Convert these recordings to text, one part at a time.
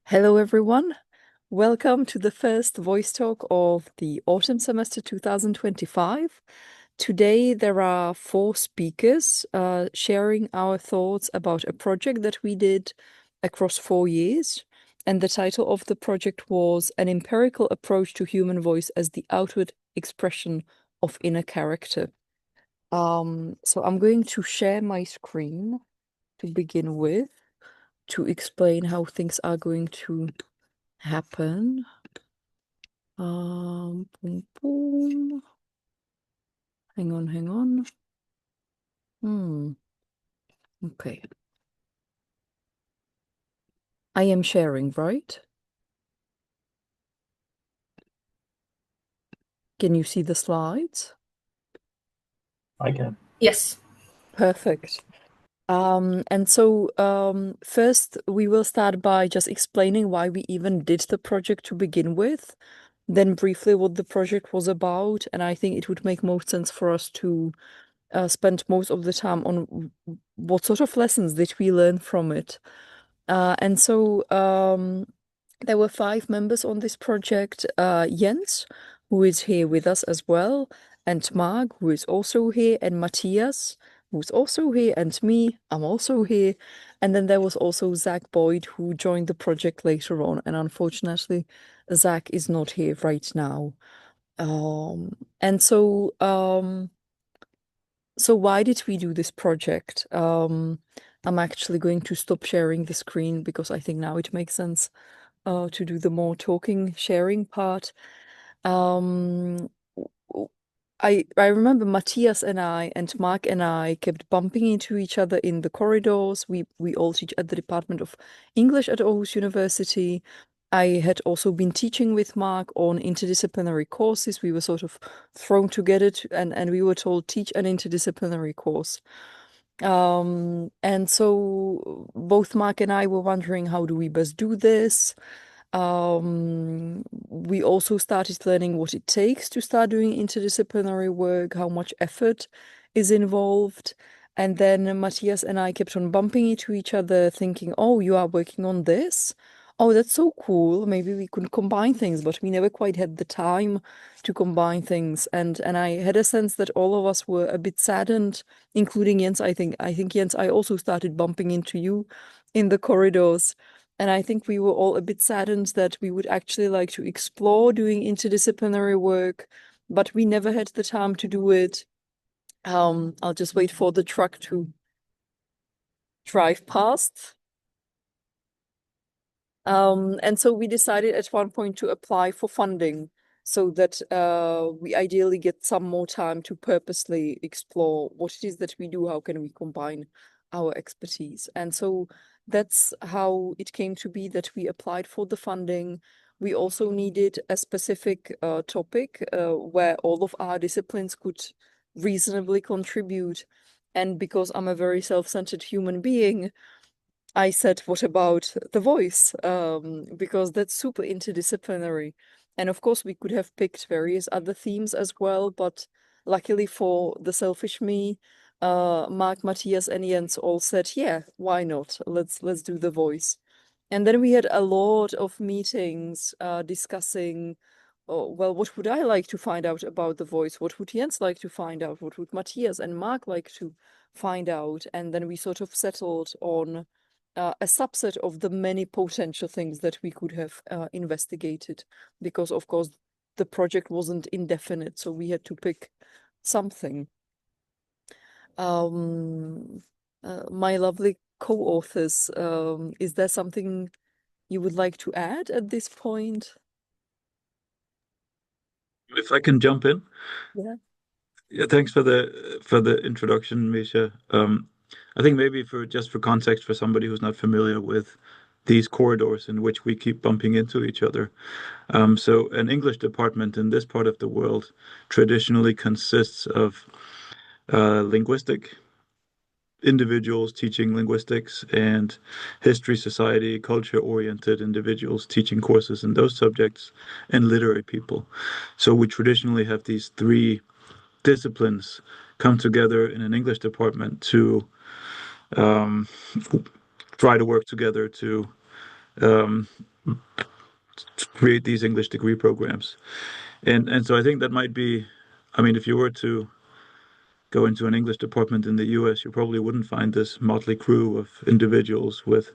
Hello, everyone. Welcome to the first voice talk of the autumn semester 2025. Today, there are 4 speakers sharing our thoughts about a project that we did across 4 years. And the title of the project was An Empirical Approach to Human Voice as the Outward Expression of Inner Character. So I'm going to share my screen to begin with to explain how things are going to happen. Boom, boom. Hang on. Okay. I am sharing, right? Can you see the slides? I can. Yes. Perfect. And so first we will start by just explaining why we even did the project to begin with, then briefly what the project was about, and I think it would make most sense for us to spend most of the time on what sort of lessons did we learn from it. And so there were 5 members on this project. Jens, who is here with us as well, and Mark, who is also here, and Matthias, who's also here, and me, I'm also here. And then there was also Zach Boyd, who joined the project later on. And unfortunately, Zach is not here right now. And so why did we do this project? I'm actually going to stop sharing the screen because I think now it makes sense to do the more talking, sharing part. I remember Matthias and I and Mark and I kept bumping into each other in the corridors. We all teach at the Department of English at Aarhus University. I had also been teaching with Mark on interdisciplinary courses. We were sort of thrown together and we were told teach an interdisciplinary course. And so both Mark and I were wondering, how do we best do this? We also started learning what it takes to start doing interdisciplinary work, how much effort is involved. And then Matthias and I kept on bumping into each other, thinking, oh, you are working on this? Oh, that's so cool. Maybe we could combine things, but we never quite had the time to combine things. And I had a sense that all of us were a bit saddened, including Jens. I think Jens, I also started bumping into you in the corridors. And I think we were all a bit saddened that we would actually like to explore doing interdisciplinary work, but we never had the time to do it. I'll just wait for the truck to drive past. And so we decided at one point to apply for funding so that we ideally get some more time to purposely explore what it is that we do, how can we combine our expertise. And so that's how it came to be that we applied for the funding. We also needed a specific topic where all of our disciplines could reasonably contribute. And because I'm a very self-centered human being, I said, what about the voice? Because that's super interdisciplinary. And of course, we could have picked various other themes as well, but luckily for the selfish me, Mark, Matthias, and Jens all said, yeah, why not? Let's do the voice. And then we had a lot of meetings discussing, oh, well, what would I like to find out about the voice? What would Jens like to find out? What would Matthias and Mark like to find out? And then we sort of settled on a subset of the many potential things that we could have investigated, because of course the project wasn't indefinite, so we had to pick something. My lovely co-authors, is there something you would like to add at this point? If I can jump in. Yeah. Yeah, thanks for the introduction, Míša. I think maybe for context for somebody who's not familiar with these corridors in which we keep bumping into each other. So an English department in this part of the world traditionally consists of linguistic individuals teaching linguistics and history, society, culture-oriented individuals teaching courses in those subjects, and literary people. So we traditionally have these 3 disciplines come together in an English department to try to work together to um, to create these English degree programs. And so I think that might be, I mean, if you were to go into an English department in the US, you probably wouldn't find this motley crew of individuals with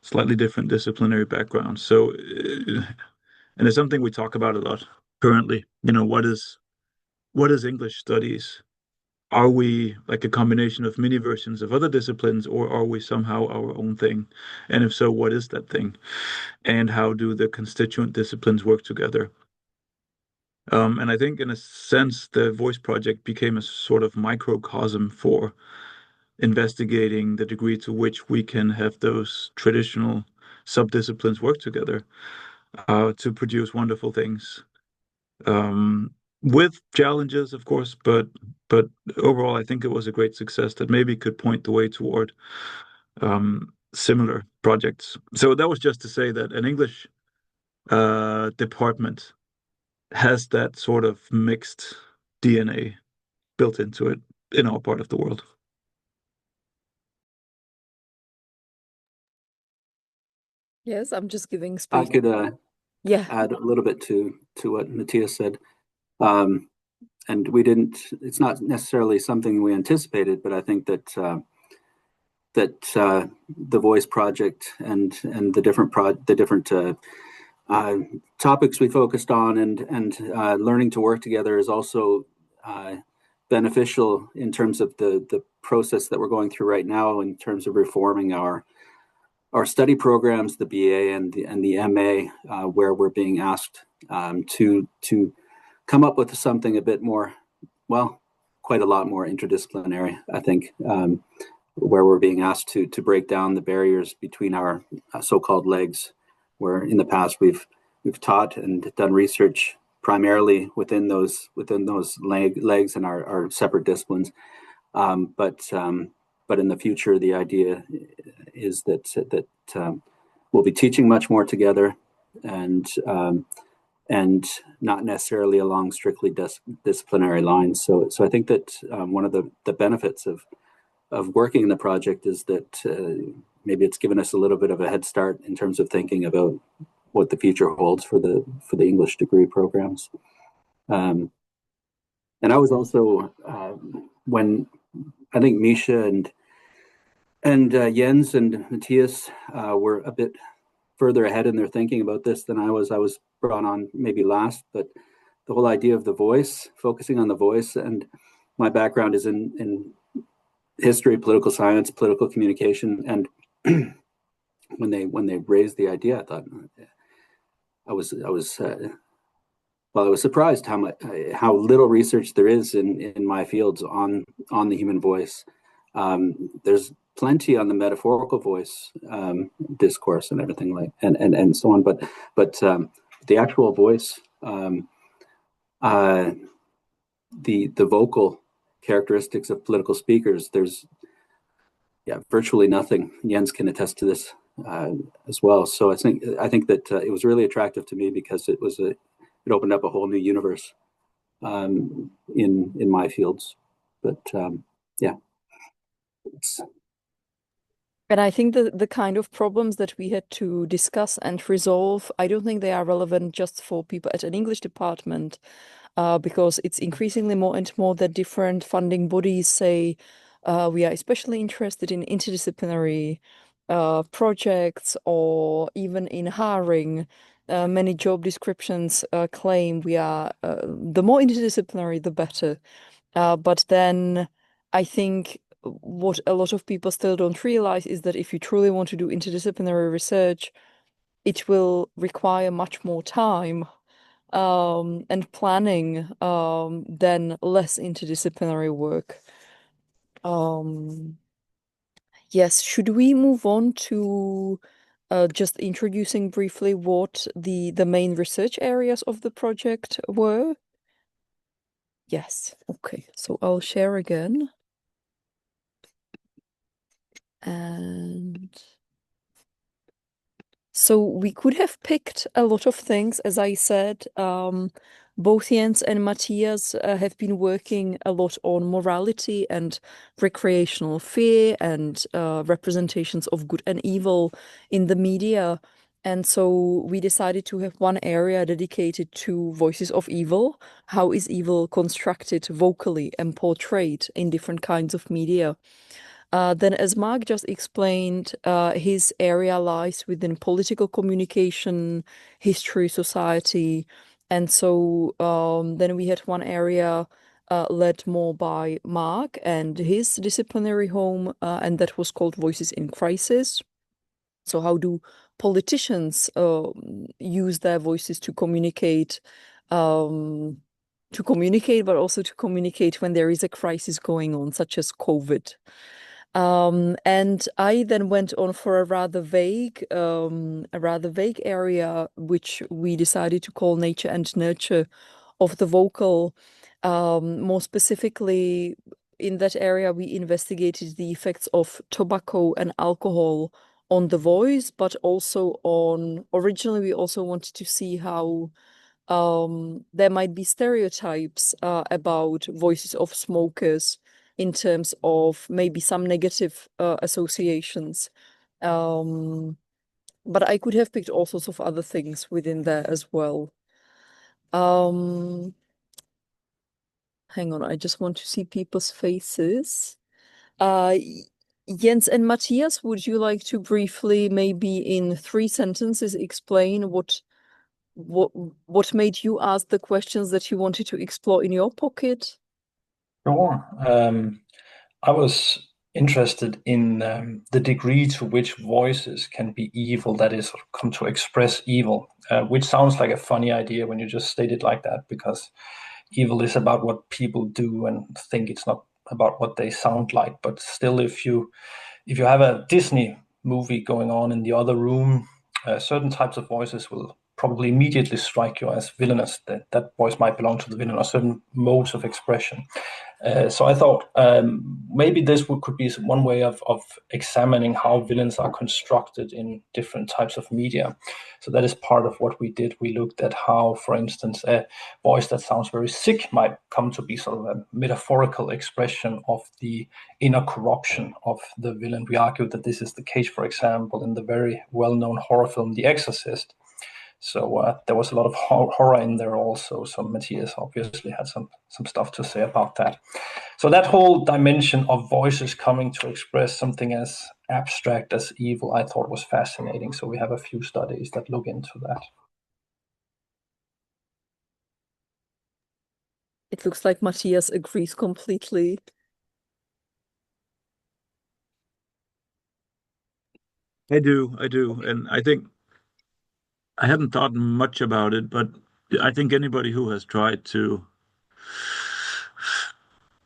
slightly different disciplinary backgrounds. So, and it's something we talk about a lot currently. You know, what is English studies? Are we like a combination of mini versions of other disciplines, or are we somehow our own thing? And if so, what is that thing? And how do the constituent disciplines work together? And I think, in a sense, the Voice Project became a sort of microcosm for investigating the degree to which we can have those traditional subdisciplines work together to produce wonderful things. With challenges, of course, but overall, I think it was a great success that maybe could point the way toward similar projects. So that was just to say that an English department has that sort of mixed DNA built into it in our part of the world. Yes, I'm just giving I space. could Yeah. add a little bit to what Matthias said. And we didn't, it's not necessarily something we anticipated, but I think that the Voice Project and the different topics we focused on and learning to work together is also beneficial in terms of the process that we're going through right now in terms of reforming our study programs, the BA and the MA, where we're being asked to come up with something a bit more, well, quite a lot more interdisciplinary, I think, where we're being asked to break down the barriers between our so-called legs, where in the past we've taught and done research primarily within those legs and our separate disciplines. But in the future, the idea is that we'll be teaching much more together, and not necessarily along strictly disciplinary lines. So I think that one of the benefits of working in the project is that maybe it's given us a little bit of a head start in terms of thinking about what the future holds for the English degree programs. And I was also when I think Míša and Jens and Matthias were a bit further ahead in their thinking about this than I was. I was brought on maybe last, but the whole idea of the voice, focusing on the voice, and my background is in history, political science, political communication, and when they raised the idea, I thought I was surprised how little research there is in my fields on the human voice. There's plenty on the metaphorical voice discourse and everything like and so on, but the actual voice, the vocal characteristics of political speakers, there's virtually nothing. Jens can attest to this as well. So I think that it was really attractive to me because it opened up a whole new universe in my fields. But And I think the kind of problems that we had to discuss and resolve, I don't think they are relevant just for people at an English department, because it's increasingly more and more that different funding bodies say we are especially interested in interdisciplinary projects, or even in hiring. Many job descriptions claim we are the more interdisciplinary, the better. But then I think what a lot of people still don't realize is that if you truly want to do interdisciplinary research, it will require much more time and planning than less interdisciplinary work. Yes, should we move on to just introducing briefly what the main research areas of the project were? Yes, okay, so I'll share again. And so we could have picked a lot of things, as I said. Both Jens and Matthias have been working a lot on morality and recreational fear and representations of good and evil in the media. And so we decided to have one area dedicated to voices of evil. How is evil constructed vocally and portrayed in different kinds of media? Then, as Mark just explained, his area lies within political communication, history, society. And so then we had one area led more by Mark and his disciplinary home, and that was called Voices in Crisis. So how do politicians use their voices to communicate, but also to communicate when there is a crisis going on, such as COVID? And I then went on for a rather vague area, which we decided to call nature and nurture of the vocal. More specifically, in that area, we investigated the effects of tobacco and alcohol on the voice, but also originally we also wanted to see how there might be stereotypes about voices of smokers in terms of maybe some negative associations. But I could have picked all sorts of other things within there as well. Hang on, I just want to see people's faces. Jens and Matthias, would you like to briefly, maybe in 3 sentences, explain what made you ask the questions that you wanted to explore in your pocket? Sure. I was interested in the degree to which voices can be evil, that is, come to express evil, which sounds like a funny idea when you just state it like that, because evil is about what people do and think. It's not about what they sound like. But still, if you have a Disney movie going on in the other room, certain types of voices will probably immediately strike you as villainous. That voice might belong to the villain, or certain modes of expression. So I thought maybe this could be one way of examining how villains are constructed in different types of media. So that is part of what we did. We looked at how, for instance, a voice that sounds very sick might come to be sort of a metaphorical expression of the inner corruption of the villain. We argued that this is the case, for example, in the very well-known horror film The Exorcist. So there was a lot of horror in there also. So Matthias obviously had some stuff to say about that. So that whole dimension of voices coming to express something as abstract as evil, I thought was fascinating. So we have a few studies that look into that. It looks like Matthias agrees completely. I do. And I think I hadn't thought much about it, but I think anybody who has tried to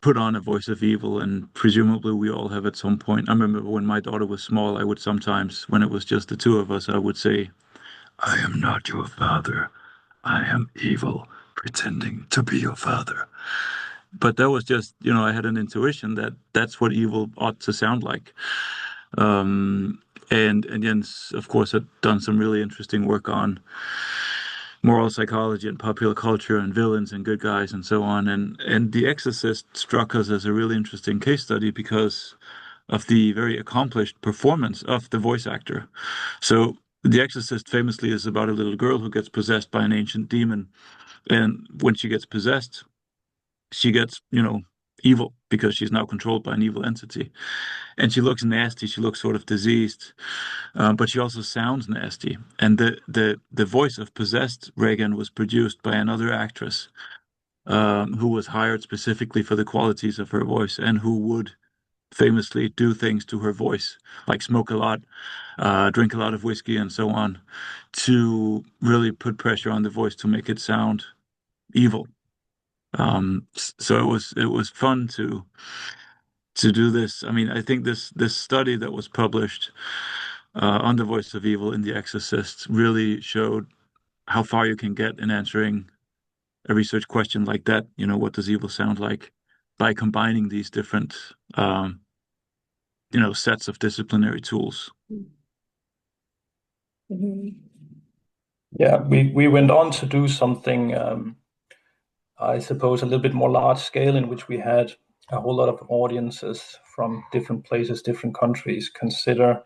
put on a voice of evil, and presumably we all have at some point. I remember when my daughter was small, I would sometimes, when it was just the two of us, I would say, "I am not your father. I am evil, pretending to be your father." But that was just, I had an intuition that that's what evil ought to sound like. And Jens, of course, had done some really interesting work on moral psychology and popular culture and villains and good guys and so on. And The Exorcist struck us as a really interesting case study because of the very accomplished performance of the voice actor. So The Exorcist famously is about a little girl who gets possessed by an ancient demon. And when she gets possessed, she gets, evil because she's now controlled by an evil entity. And she looks nasty. She looks sort of diseased, but she also sounds nasty. And the voice of possessed Regan was produced by another actress who was hired specifically for the qualities of her voice and who would famously do things to her voice, like smoke a lot, drink a lot of whiskey, and so on, to really put pressure on the voice to make it sound evil. So it was fun to do this. I mean, I think this study that was published on the voice of evil in The Exorcist really showed how far you can get in answering a research question like that. What does evil sound like, by combining these different sets of disciplinary tools. Mm-hmm. Yeah, we went on to do something I suppose, a little bit more large scale, in which we had a whole lot of audiences from different places, different countries, consider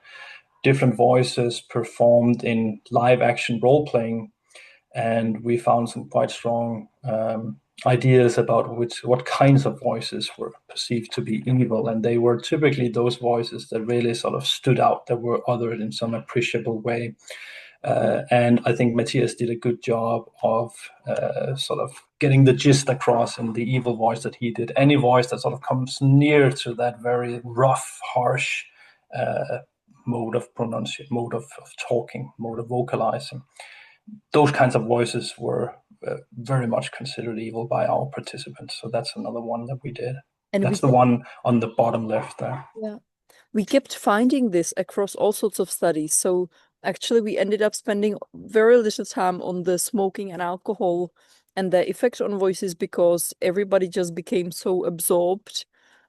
different voices performed in live action role playing. And we found some quite strong ideas about what kinds of voices were perceived to be evil. And they were typically those voices that really sort of stood out, that were othered in some appreciable way. And I think Mathias did a good job of sort of getting the gist across in the evil voice that he did. Any voice that sort of comes near to that very rough, harsh mode of pronunciation, mode of talking, mode of vocalizing. Those kinds of voices were very much considered evil by our participants. So that's another one that we did. And that's the one on the bottom left there. Yeah. We kept finding this across all sorts of studies. So actually, we ended up spending very little time on the smoking and alcohol and their effect on voices, because everybody just became so absorbed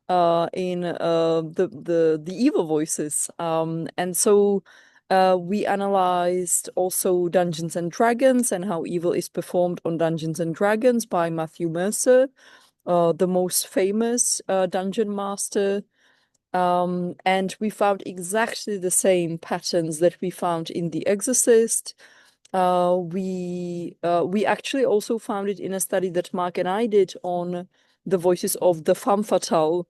in the evil voices. And so we analyzed also Dungeons and Dragons and how evil is performed on Dungeons and Dragons by Matthew Mercer, the most famous dungeon master. And we found exactly the same patterns that we found in The Exorcist. We actually also found it in a study that Mark and I did on the voices of the femme fatale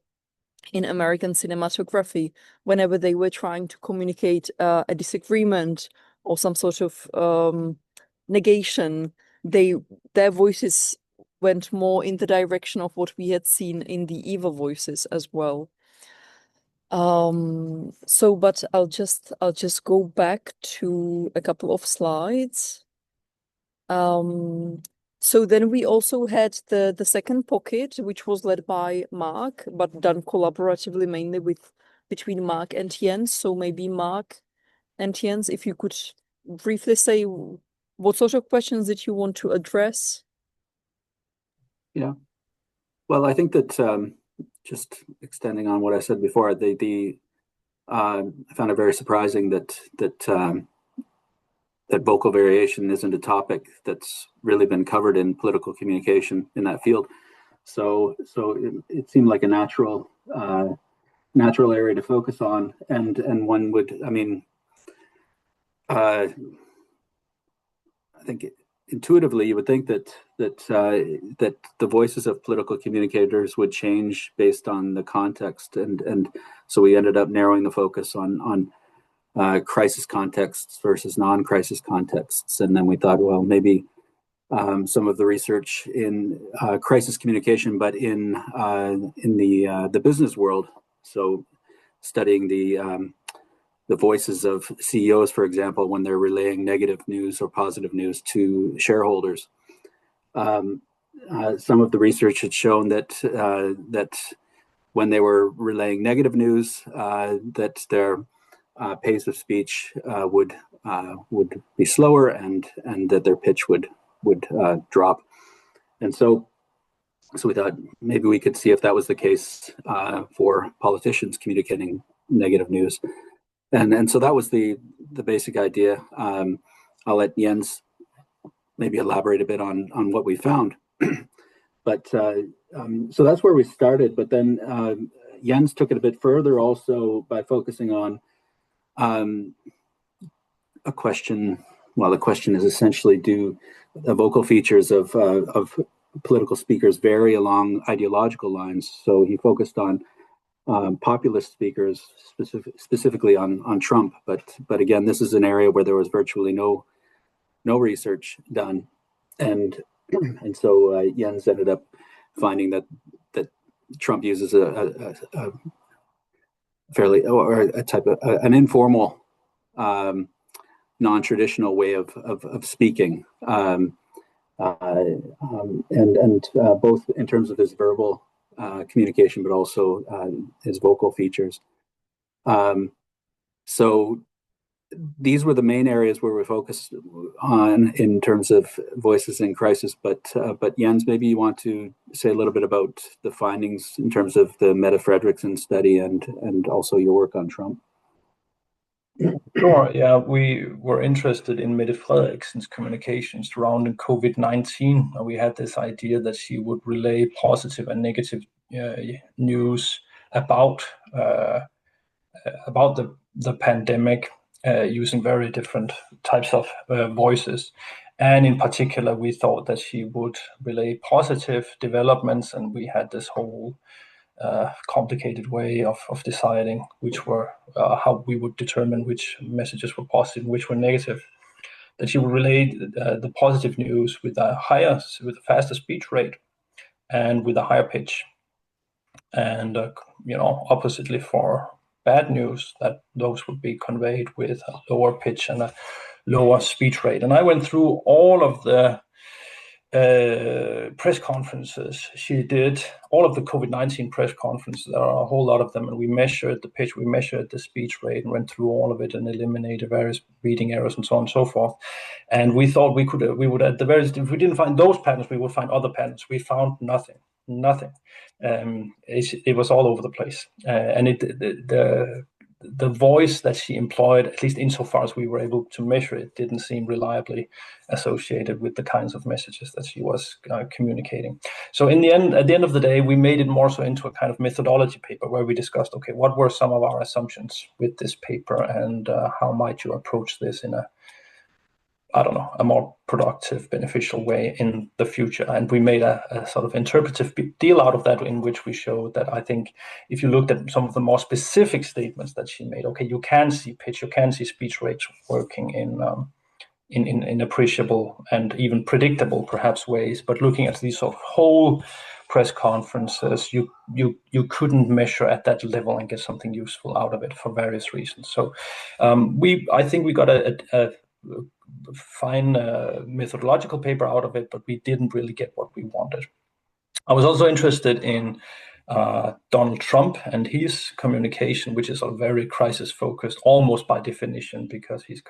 in American cinematography, whenever they were trying to communicate a disagreement or some sort of negation, their voices went more in the direction of what we had seen in the evil voices as well. But I'll just go back to a couple of slides. So then we also had the second pocket, which was led by Mark, but done collaboratively, mainly between Mark and Jens. So maybe Mark and Jens, if you could briefly say what sort of questions did you want to address? Yeah. Well, I think that just extending on what I said before, I found it very surprising that vocal variation isn't a topic that's really been covered in political communication in that field. So it seemed like a natural area to focus on, and one would, I think intuitively you would think that the voices of political communicators would change based on the context, and so we ended up narrowing the focus on crisis contexts versus non-crisis contexts. And then we thought, well, maybe some of the research in crisis communication, but in the business world. So studying the voices of CEOs, for example, when they're relaying negative news or positive news to shareholders. Some of the research had shown that when they were relaying negative news, that their pace of speech would be slower, and that their pitch would drop. And so we thought maybe we could see if that was the case for politicians communicating negative news. And so that was the basic idea. I'll let Jens maybe elaborate a bit on what we found. But so that's where we started. But then Jens took it a bit further also by focusing on a question. Well, the question is essentially, do the vocal features of political speakers vary along ideological lines? So he focused on populist speakers, specifically on Trump, but again, this is an area where there was virtually no research done, and so Jens ended up finding that Trump uses a fairly, or a type of an informal, non-traditional way of speaking, and both in terms of his verbal communication, but also his vocal features. So these were the main areas where we focused on in terms of voices in crisis. But Jens, maybe you want to say a little bit about the findings in terms of the Mette Fredriksen study and also your work on Trump. Sure. Yeah, we were interested in Mette Frederiksen's communications surrounding COVID-19. We had this idea that she would relay positive and negative news about the pandemic using very different types of voices. And in particular, we thought that she would relay positive developments, and we had this whole complicated way of deciding which were how we would determine which messages were positive and which were negative. That she would relay the positive news with a faster speech rate and with a higher pitch, and oppositely for bad news, that those would be conveyed with a lower pitch and a lower speech rate. And I went through all of the press conferences she did, all of the COVID-19 press conferences. There are a whole lot of them, and we measured the pitch, we measured the speech rate, and went through all of it and eliminated various reading errors and so on and so forth. And we thought we would at the very, if we didn't find those patterns, we would find other patterns. We found nothing. It was all over the place, and the voice that she employed, at least insofar as we were able to measure it, didn't seem reliably associated with the kinds of messages that she was communicating. So at the end of the day, we made it more so into a kind of methodology paper where we discussed, okay, what were some of our assumptions with this paper, and how might you approach this in a more productive, beneficial way in the future. And we made a sort of interpretive deal out of that, in which we showed that, I think, if you looked at some of the more specific statements that she made, okay, you can see pitch, you can see speech rates working in appreciable and even predictable, perhaps, ways. But looking at these sort of whole press conferences, you couldn't measure at that level and get something useful out of it for various reasons. So I think we got a fine methodological paper out of it, but we didn't really get what we wanted. I was also interested in Donald Trump and his communication, which is very crisis focused, almost by definition, because he's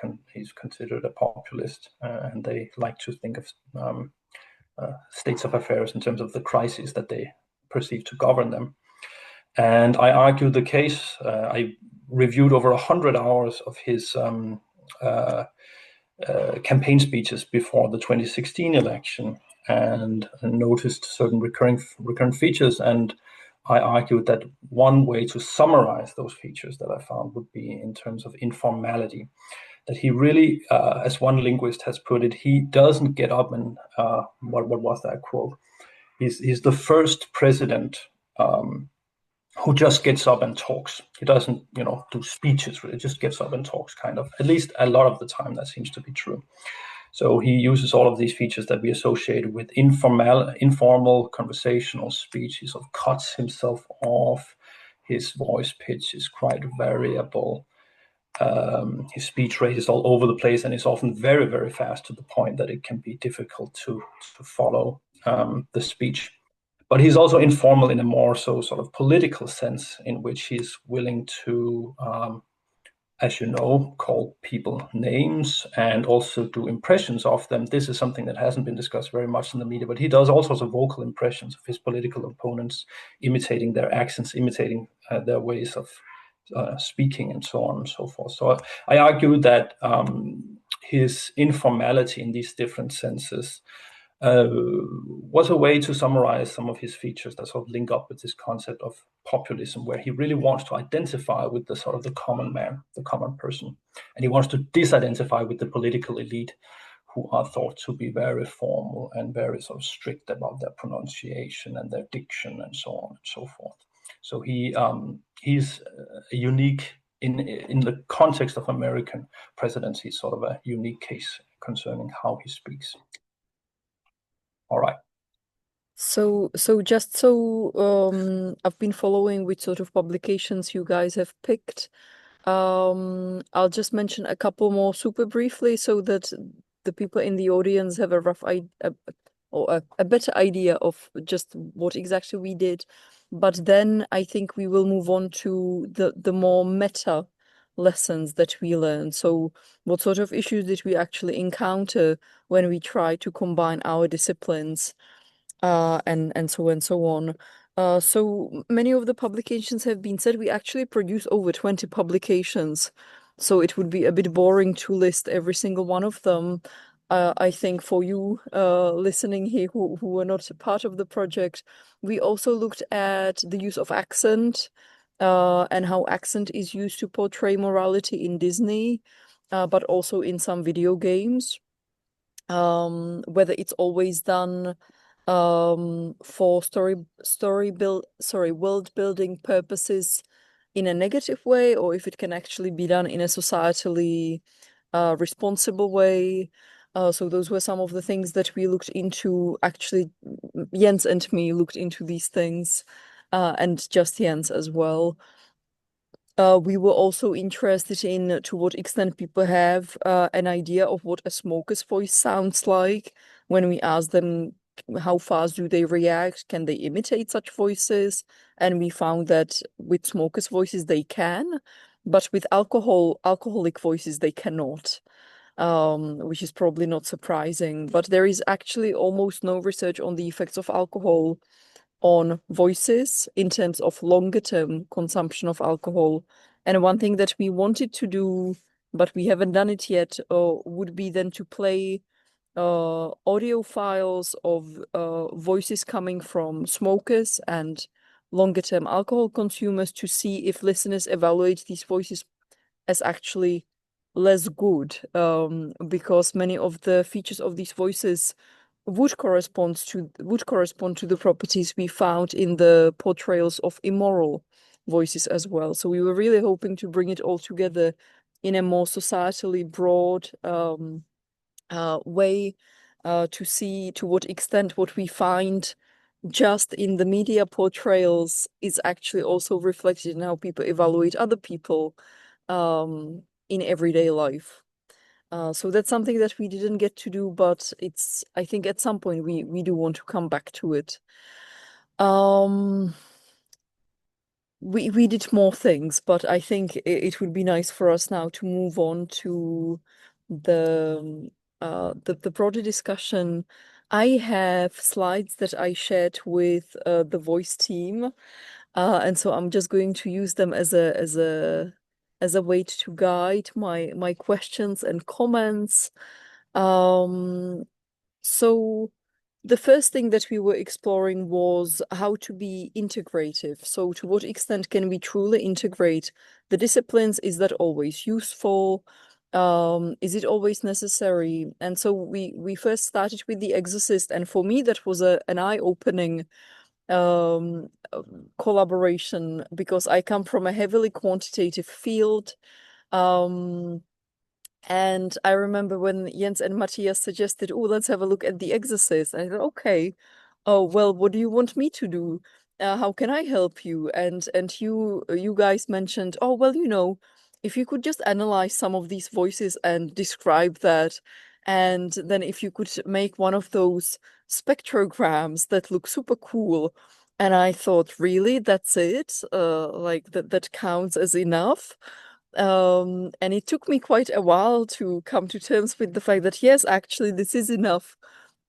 considered a populist, and they like to think of states of affairs in terms of the crises that they perceive to govern them. And I argued the case. I reviewed over 100 hours of his campaign speeches before the 2016 election, and noticed certain recurrent features. And I argued that one way to summarize those features that I found would be in terms of informality. That he really, as one linguist has put it, he doesn't get up and what was that quote? He's the first president who just gets up and talks. He doesn't, do speeches, really, just gets up and talks, kind of. At least a lot of the time, that seems to be true. So he uses all of these features that we associated with informal conversational speech. He sort of cuts himself off. His voice pitch is quite variable. His speech rate is all over the place, and is often very, very fast, to the point that it can be difficult to follow the speech. But he's also informal in a more so sort of political sense, in which he's willing to, as you know, call people names and also do impressions of them. This is something that hasn't been discussed very much in the media, but he does all sorts of vocal impressions of his political opponents, imitating their accents, imitating their ways of speaking, and so on and so forth. So I argue that his informality in these different senses was a way to summarize some of his features that sort of link up with this concept of populism, where he really wants to identify with the sort of the common man, the common person, and he wants to disidentify with the political elite, who are thought to be very formal and very sort of strict about their pronunciation and their diction and so on and so forth. So he's unique in the context of American presidency, sort of a unique case concerning how he speaks. All right. So I've been following which sort of publications you guys have picked. I'll just mention a couple more super briefly, so that the people in the audience have a rough idea, or a better idea of just what exactly we did. But then I think we will move on to the more meta lessons that we learned. So what sort of issues did we actually encounter when we try to combine our disciplines, and so on. So many of the publications have been said. We actually produce over 20 publications So it would be a bit boring to list every single one of them. I think for you listening here who were not a part of the project, we also looked at the use of accent and how accent is used to portray morality in Disney, but also in some video games. Whether it's always done for world building purposes in a negative way, or if it can actually be done in a societally responsible way. So those were some of the things that we looked into. Actually, Jens and me looked into these things, and just Jens as well. We were also interested in to what extent people have an idea of what a smoker's voice sounds like when we ask them how fast do they react, can they imitate such voices? And we found that with smokers' voices they can, but with alcoholic voices they cannot, which is probably not surprising. But there is actually almost no research on the effects of alcohol on voices in terms of longer term consumption of alcohol. And one thing that we wanted to do, but we haven't done it yet, would be then to play audio files of voices coming from smokers and longer term alcohol consumers to see if listeners evaluate these voices as actually less good, because many of the features of these voices would correspond to the properties we found in the portrayals of immoral voices as well. So we were really hoping to bring it all together in a more societally broad way, to see to what extent what we find just in the media portrayals is actually also reflected in how people evaluate other people in everyday life. So that's something that we didn't get to do, but I think at some point we do want to come back to it. We did more things, but I think it would be nice for us now to move on to the broader discussion. I have slides that I shared with the voice team, and so I'm just going to use them as a way to guide my questions and comments. So the first thing that we were exploring was how to be integrative. So to what extent can we truly integrate the disciplines? Is that always useful? Is it always necessary? And so we first started with the exorcist, and for me that was an eye-opening collaboration, because I come from a heavily quantitative field. And I remember when Jens and Matthias suggested, oh, let's have a look at The Exorcist. And I thought, okay, oh, well, what do you want me to do? How can I help you? And you guys mentioned, oh, well, if you could just analyze some of these voices and describe that, and then if you could make one of those spectrograms that look super cool. And I thought, really, that's it? Like that counts as enough? And it took me quite a while to come to terms with the fact that, yes, actually, this is enough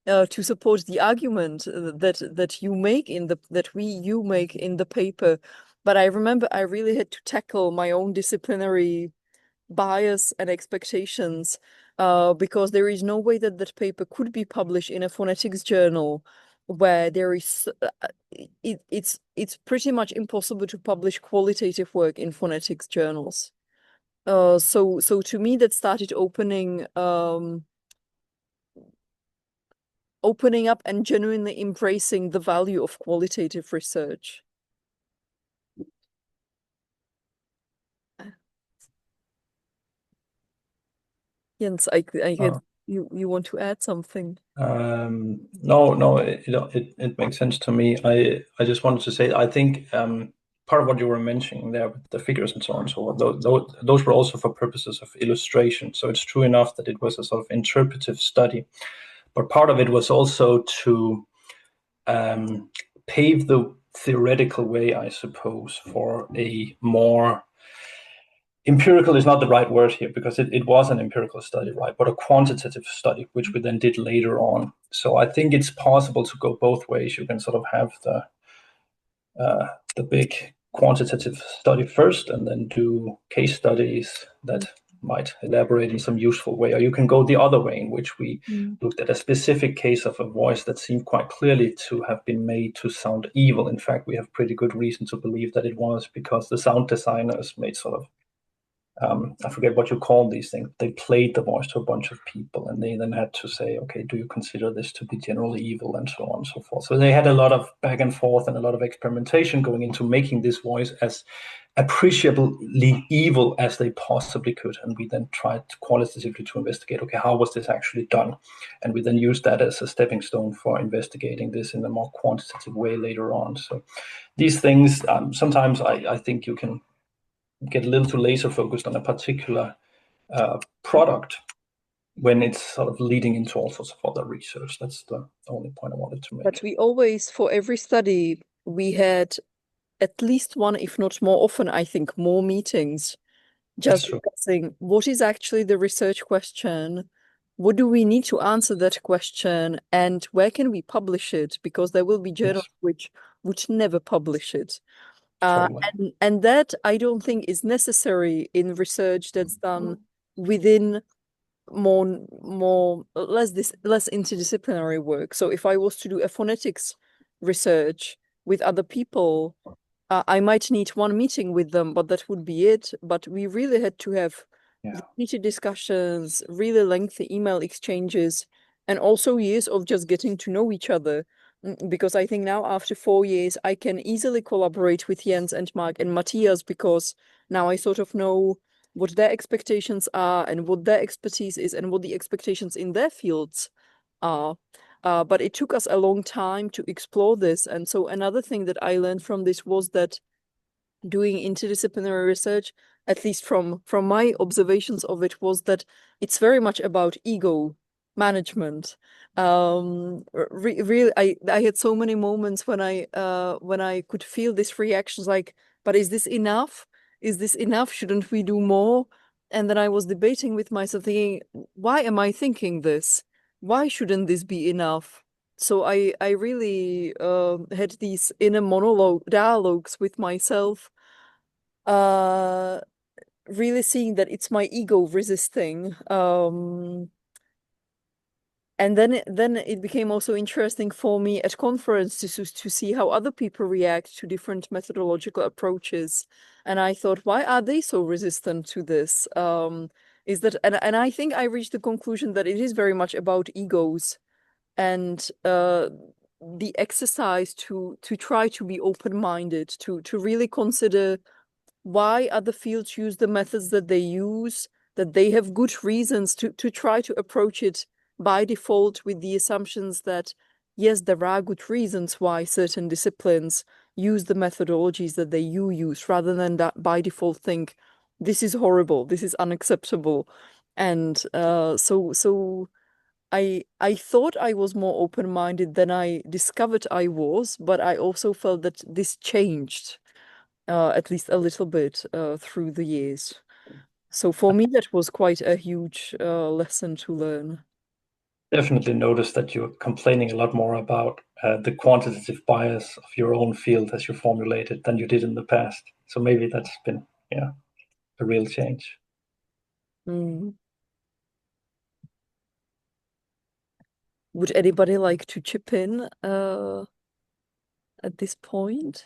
to support the argument that you make in the paper. But I remember I really had to tackle my own disciplinary bias and expectations, because there is no way that paper could be published in a phonetics journal where there is it's pretty much impossible to publish qualitative work in phonetics journals. So to me that started opening up and genuinely embracing the value of qualitative research. Jens, you want to add something? No, it makes sense to me. I just wanted to say, I think part of what you were mentioning there with the figures and so on, so those were also for purposes of illustration. So it's true enough that it was a sort of interpretive study, but part of it was also to pave the theoretical way, I suppose, for a more empirical is not the right word here, because it was an empirical study, right? But a quantitative study, which we then did later on. So I think it's possible to go both ways. You can sort of have the big quantitative study first and then do case studies that might elaborate in some useful way, or you can go the other way, in which we looked at a specific case of a voice that seemed quite clearly to have been made to sound evil. In fact, we have pretty good reason to believe that it was, because the sound designers made sort of I forget what you call these things. They played the voice to a bunch of people, and they then had to say, okay, do you consider this to be generally evil, and so on and so forth. So they had a lot of back and forth and a lot of experimentation going into making this voice as appreciably evil as they possibly could. And we then tried qualitatively to investigate, okay, how was this actually done? And we then used that as a stepping stone for investigating this in a more quantitative way later on. So these things, sometimes I think you can get a little too laser focused on a particular product when it's sort of leading into all sorts of other research. That's the only point I wanted to make. But we always, for every study, we had at least one, if not more often, I think, more meetings, just discussing what is actually the research question, what do we need to answer that question, and where can we publish it? Because there will be journals which would never publish it. And that I don't think is necessary in research that's done within less interdisciplinary work. So if I was to do a phonetics research with other people, I might need one meeting with them, but that would be it. But we really had to have repeated discussions, really lengthy email exchanges, and also years of just getting to know each other. Because I think now, after 4 years, I can easily collaborate with Jens and Mark and Matthias, because now I sort of know what their expectations are and what their expertise is and what the expectations in their fields are. But it took us a long time to explore this. And so another thing that I learned from this was that doing interdisciplinary research, at least from my observations of it, was that it's very much about ego management. Really, I had so many moments when I could feel this reactions like, but is this enough? Is this enough? Shouldn't we do more? And then I was debating with myself, thinking, why am I thinking this? Why shouldn't this be enough? So I really had these inner dialogues with myself, really seeing that it's my ego resisting. And then it became also interesting for me at conferences to see how other people react to different methodological approaches. And I thought, why are they so resistant to this? Is that, and I think I reached the conclusion that it is very much about egos and the exercise to try to be open-minded, to really consider why other fields use the methods that they use, that they have good reasons to try to approach it by default with the assumptions that, yes, there are good reasons why certain disciplines use the methodologies that they use, rather than that by default think, this is horrible, this is unacceptable. And so I thought I was more open-minded than I discovered I was, but I also felt that this changed, at least a little bit, through the years. So for me, that was quite a huge lesson to learn. Definitely noticed that you're complaining a lot more about the quantitative bias of your own field as you formulate it than you did in the past. So maybe that's been, a real change. Would anybody like to chip in at this point?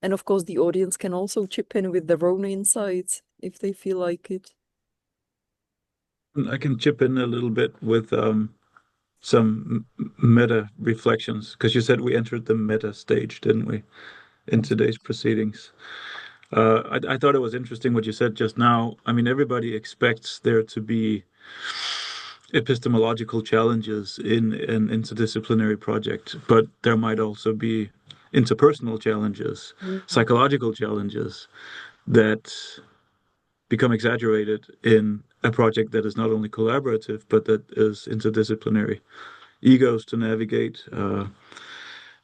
And of course, the audience can also chip in with their own insights if they feel like it. I can chip in a little bit with some meta reflections, because you said we entered the meta stage, didn't we, in today's proceedings? I thought it was interesting what you said just now. I mean, everybody expects there to be epistemological challenges in an interdisciplinary project, but there might also be interpersonal challenges, psychological challenges that become exaggerated in a project that is not only collaborative, but that is interdisciplinary. Egos to navigate,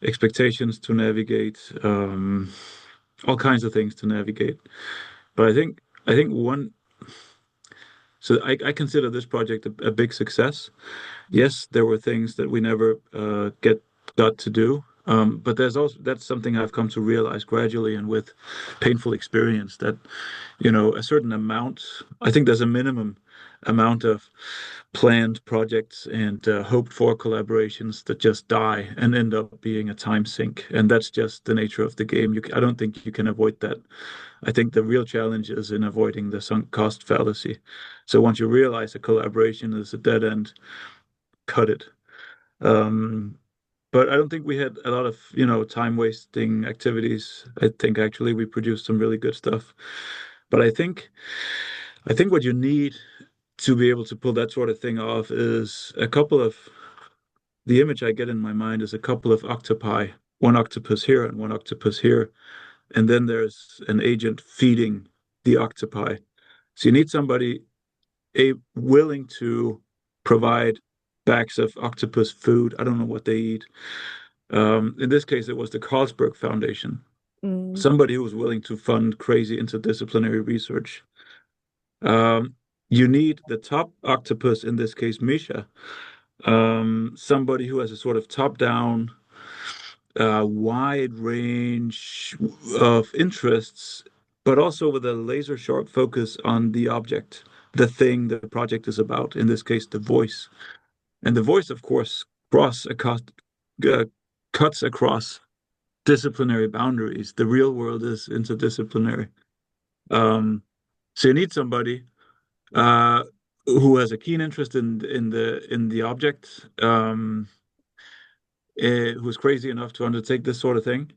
expectations to navigate, all kinds of things to navigate. But I think one. So I consider this project a big success. Yes, there were things that we never got to do. But that's something I've come to realize gradually and with painful experience, that, a certain amount, I think there's a minimum amount of planned projects and hoped for collaborations that just die and end up being a time sink. And that's just the nature of the game. I don't think you can avoid that. I think the real challenge is in avoiding the sunk cost fallacy. So once you realize a collaboration is a dead end, cut it. But I don't think we had a lot of, time wasting activities. I think actually we produced some really good stuff. But I think what you need to be able to pull that sort of thing off is the image I get in my mind is a couple of octopi, one octopus here and one octopus here. And then there's an agent feeding the octopi. So you need somebody willing to provide bags of octopus food. I don't know what they eat. In this case, it was the Carlsberg Foundation. Somebody who was willing to fund crazy interdisciplinary research. You need the top octopus, in this case, Míša, somebody who has a sort of top-down, wide range of interests, but also with a laser-sharp focus on the object, the thing the project is about, in this case, the voice. And the voice, of course, cuts across disciplinary boundaries. The real world is interdisciplinary. So you need somebody who has a keen interest in the object, who's crazy enough to undertake this sort of thing,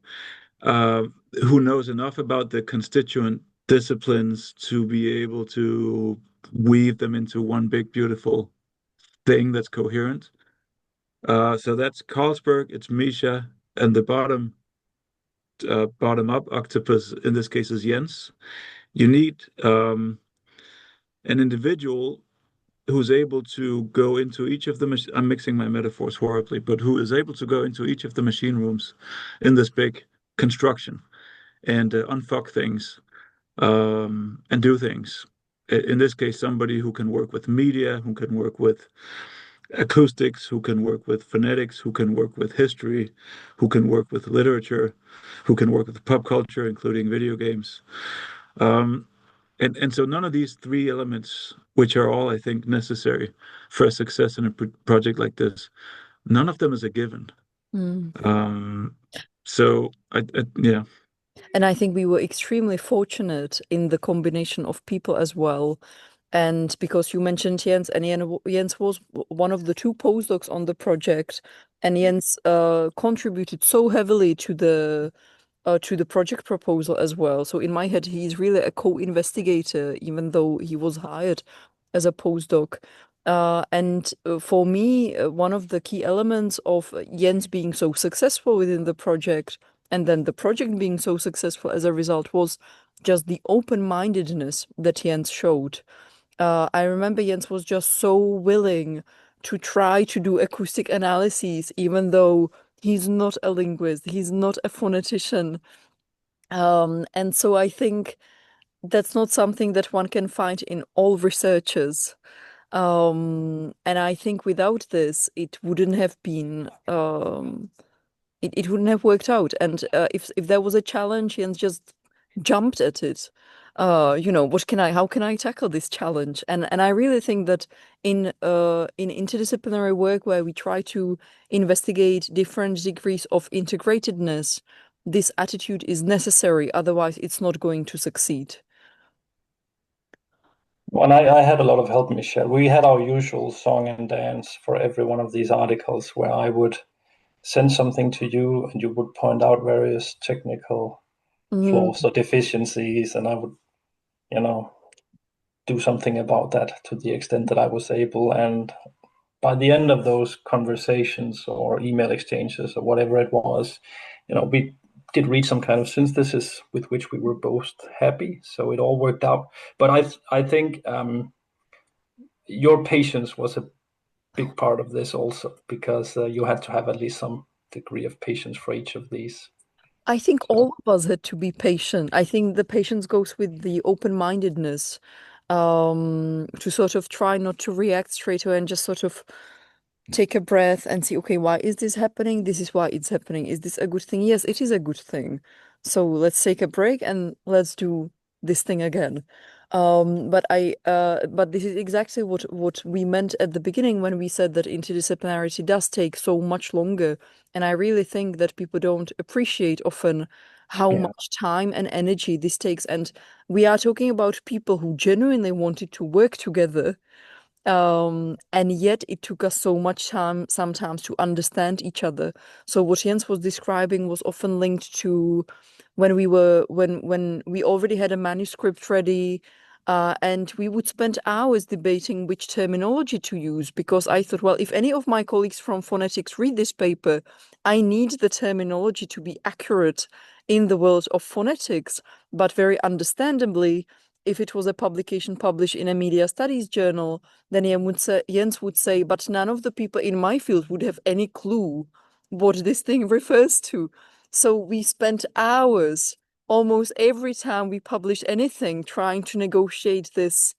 who knows enough about the constituent disciplines to be able to weave them into one big, beautiful thing that's coherent. So that's Carlsberg, it's Míša, and the bottom-up octopus, in this case, is Jens. You need an individual who's able to go into each of the I'm mixing my metaphors horribly, but who is able to go into each of the machine rooms in this big construction and unfuck things and do things. In this case, somebody who can work with media, who can work with acoustics, who can work with phonetics, who can work with history, who can work with literature, who can work with pop culture, including video games. And so none of these three elements, which are all, I think, necessary for a success in a project like this, none of them is a given. So, yeah. And I think we were extremely fortunate in the combination of people as well. And because you mentioned Jens, and Jens was one of the two postdocs on the project, and Jens contributed so heavily to the project proposal as well. So in my head, he's really a co-investigator, even though he was hired as a postdoc. And for me, one of the key elements of Jens being so successful within the project, and then the project being so successful as a result, was just the open-mindedness that Jens showed. I remember Jens was just so willing to try to do acoustic analyses, even though he's not a linguist, he's not a phonetician. And so I think that's not something that one can find in all researchers. And I think without this, it wouldn't have been, it wouldn't have worked out. And if there was a challenge, Jens just jumped at it. How can I tackle this challenge? And I really think that in interdisciplinary work where we try to investigate different degrees of integratedness, this attitude is necessary. Otherwise, it's not going to succeed. Well, I had a lot of help, Michelle. We had our usual song and dance for every one of these articles, where I would send something to you and you would point out various technical flaws or deficiencies, and I would, do something about that to the extent that I was able. And by the end of those conversations or email exchanges or whatever it was, we did reach some kind of synthesis with which we were both happy. So it all worked out. But I think your patience was a big part of this also, because you had to have at least some degree of patience for each of these. I think all of us had to be patient. I think the patience goes with the open-mindedness, to sort of try not to react straight away and just sort of take a breath and see, okay, why is this happening? This is why it's happening. Is this a good thing? Yes, it is a good thing. So let's take a break and let's do this thing again. But this is exactly what we meant at the beginning when we said that interdisciplinarity does take so much longer. And I really think that people don't appreciate often how much time and energy this takes. And we are talking about people who genuinely wanted to work together. And yet it took us so much time sometimes to understand each other. So what Jens was describing was often linked to when we already had a manuscript ready, and we would spend hours debating which terminology to use, because I thought, well, if any of my colleagues from phonetics read this paper, I need the terminology to be accurate in the world of phonetics. But very understandably, if it was a publication published in a media studies journal, then Jens would say, but none of the people in my field would have any clue what this thing refers to. So we spent hours almost every time we published anything trying to negotiate this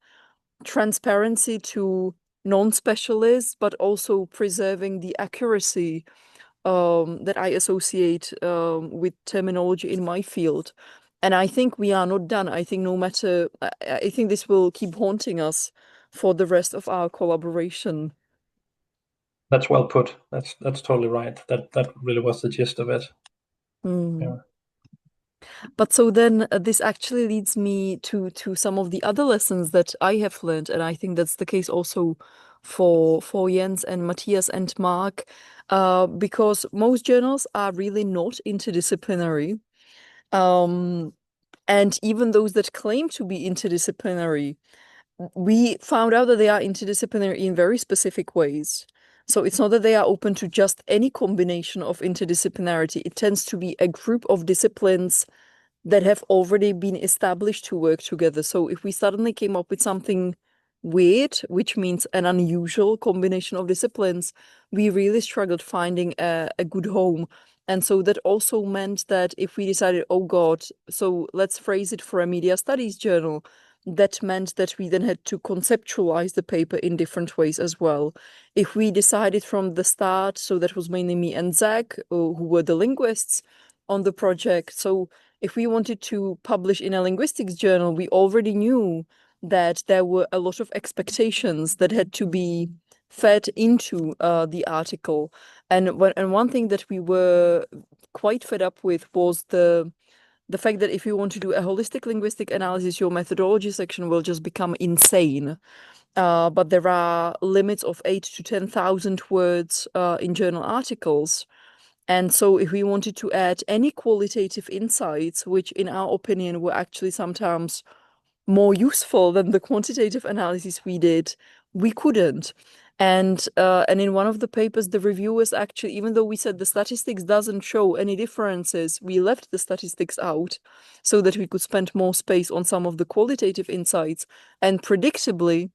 transparency to non-specialists, but also preserving the accuracy that I associate with terminology in my field. And I think we are not done. I think I think this will keep haunting us for the rest of our collaboration. That's well put. That's totally right. That really was the gist of it. Yeah. But so then this actually leads me to some of the other lessons that I have learned, and I think that's the case also for Jens and Matthias and Mark, because most journals are really not interdisciplinary. And even those that claim to be interdisciplinary, we found out that they are interdisciplinary in very specific ways. So it's not that they are open to just any combination of interdisciplinarity. It tends to be a group of disciplines that have already been established to work together. So if we suddenly came up with something weird, which means an unusual combination of disciplines, we really struggled finding a good home. And so that also meant that if we decided, oh God, so let's phrase it for a media studies journal, that meant that we then had to conceptualize the paper in different ways as well. If we decided from the start, so that was mainly me and Zach, who were the linguists on the project. So if we wanted to publish in a linguistics journal, we already knew that there were a lot of expectations that had to be fed into the article. And one thing that we were quite fed up with was the fact that if you want to do a holistic linguistic analysis, your methodology section will just become insane. But there are limits of 8,000 to 10,000 words in journal articles. And so if we wanted to add any qualitative insights, which in our opinion were actually sometimes more useful than the quantitative analysis we did, we couldn't. And in one of the papers, the reviewers actually, even though we said the statistics doesn't show any differences, we left the statistics out so that we could spend more space on some of the qualitative insights. And predictably,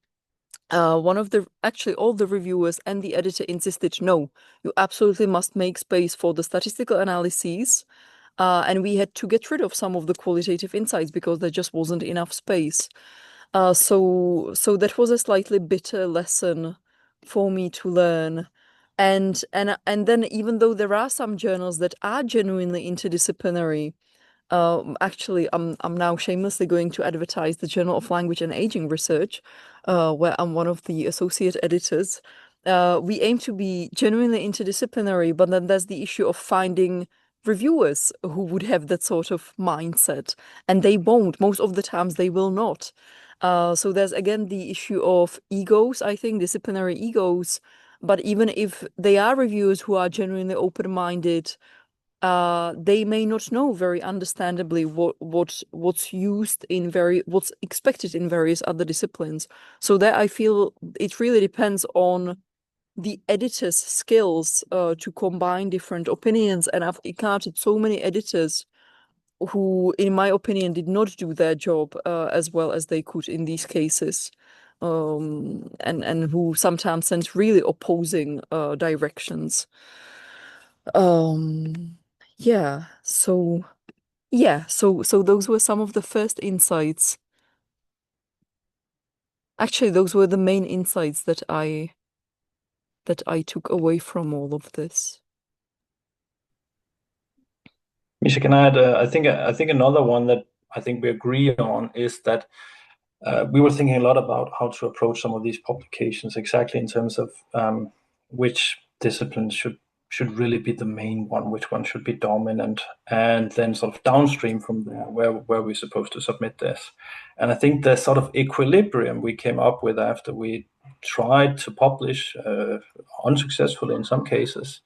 all the reviewers and the editor insisted, no, you absolutely must make space for the statistical analyses. And we had to get rid of some of the qualitative insights because there just wasn't enough space. So that was a slightly bitter lesson for me to learn. And then even though there are some journals that are genuinely interdisciplinary, actually, I'm now shamelessly going to advertise the Journal of Language and Aging Research, where I'm one of the associate editors. We aim to be genuinely interdisciplinary, but then there's the issue of finding reviewers who would have that sort of mindset, and they won't. Most of the times, they will not. So there's again the issue of egos, I think, disciplinary egos. But even if they are reviewers who are genuinely open-minded, they may not know very understandably what's expected in various other disciplines. So there I feel it really depends on the editor's skills to combine different opinions. And I've encountered so many editors who, in my opinion, did not do their job as well as they could in these cases. And who sometimes sent really opposing directions. So those were some of the first insights. Actually, those were the main insights that I that I took away from all of this. Míša, can I add? I think another one that I think we agree on is that we were thinking a lot about how to approach some of these publications exactly in terms of which disciplines should really be the main one, which one should be dominant, and then sort of downstream from there, where we're supposed to submit this. And I think the sort of equilibrium we came up with after we tried to publish unsuccessfully in some cases.